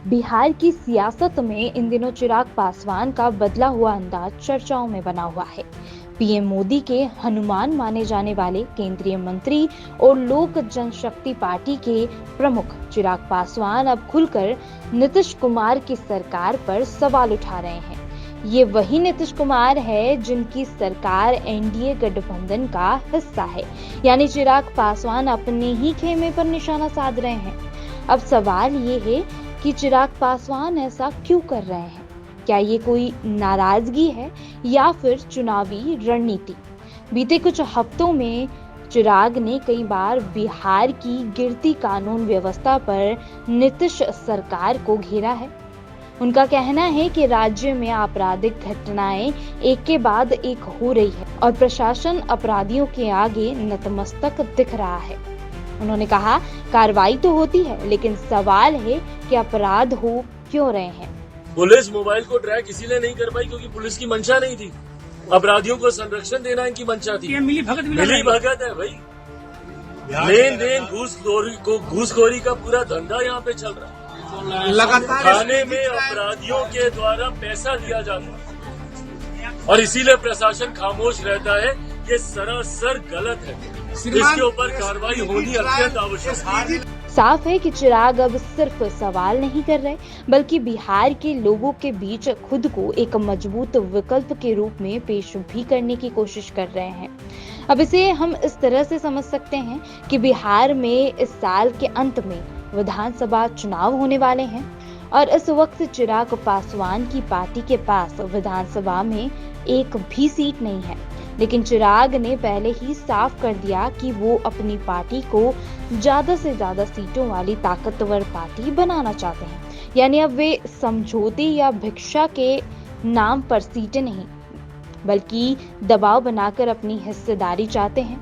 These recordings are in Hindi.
बिहार की सियासत में इन दिनों चिराग पासवान का बदला हुआ अंदाज चर्चाओं में बना हुआ है। पीएम मोदी के हनुमान माने जाने वाले केंद्रीय मंत्री और लोक जनशक्ति पार्टी के प्रमुख चिराग पासवान अब खुलकर नीतीश कुमार की सरकार पर सवाल उठा रहे हैं। ये वही नीतीश कुमार है जिनकी सरकार एनडीए गठबंधन का हिस्सा है, यानी चिराग पासवान अपने ही खेमे पर निशाना साध रहे हैं। अब सवाल ये है कि चिराग पासवान ऐसा क्यों कर रहे हैं? क्या ये कोई नाराजगी है या फिर चुनावी रणनीति? बीते कुछ हफ्तों में चिराग ने कई बार बिहार की गिरती कानून व्यवस्था पर नीतीश सरकार को घेरा है। उनका कहना है कि राज्य में आपराधिक घटनाएं एक के बाद एक हो रही है और प्रशासन अपराधियों के आगे नतमस्तक दिख रहा है। उन्होंने कहा, कार्रवाई तो होती है, लेकिन सवाल है कि अपराध हो क्यों रहे हैं। पुलिस मोबाइल को ट्रैक इसीलिए नहीं कर पाई क्योंकि पुलिस की मंशा नहीं थी। अपराधियों को संरक्षण देना इनकी मंशा थी। मिली भगत है भाई। लेन देन घूसखोरी का पूरा धंधा यहाँ पे चल रहा है। लगातार थाने में अपराधियों के द्वारा पैसा लिया जाता है और इसीलिए प्रशासन खामोश रहता है। ये सरासर गलत है। इसके ऊपर कार्रवाई होनी अत्यंत आवश्यक है। साफ है कि चिराग अब सिर्फ सवाल नहीं कर रहे, बल्कि बिहार के लोगों के बीच खुद को एक मजबूत विकल्प के रूप में पेश भी करने की कोशिश कर रहे हैं। अब इसे हम इस तरह से समझ सकते हैं कि बिहार में इस साल के अंत में विधानसभा चुनाव होने वाले हैं और इस वक्त चिराग पासवान की पार्टी के पास विधानसभा में एक भी सीट नहीं है। लेकिन चिराग ने पहले ही साफ कर दिया कि वो अपनी पार्टी को ज्यादा से ज्यादा सीटों वाली ताकतवर पार्टी बनाना चाहते हैं। यानी अब वे समझौते या भिक्षा के नाम पर सीटें नहीं, बल्कि दबाव बनाकर अपनी हिस्सेदारी चाहते हैं।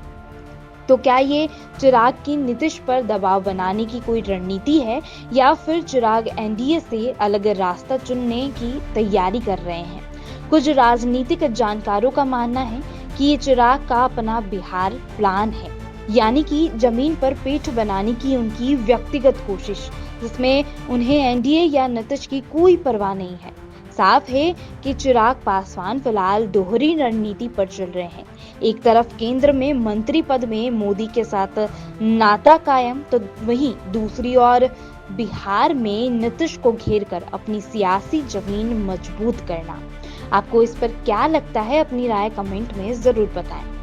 तो क्या ये चिराग की नीतीश पर दबाव बनाने की कोई रणनीति है या फिर चिराग एनडीए से अलग रास्ता चुनने की तैयारी कर रहे हैं? कुछ राजनीतिक जानकारों का मानना है कि ये चिराग का अपना बिहार प्लान है, यानी कि जमीन पर पेठ बनाने की उनकी व्यक्तिगत कोशिश, जिसमें उन्हें एनडीए या नीतीश की कोई परवाह नहीं है। साफ है कि चिराग पासवान फिलहाल दोहरी रणनीति पर चल रहे हैं। एक तरफ केंद्र में मंत्री पद में मोदी के साथ नाता कायम, तो वहीं दूसरी ओर बिहार में नीतीश को घेरकर अपनी सियासी जमीन मजबूत करना। आपको इस पर क्या लगता है? अपनी राय कमेंट में जरूर बताएं।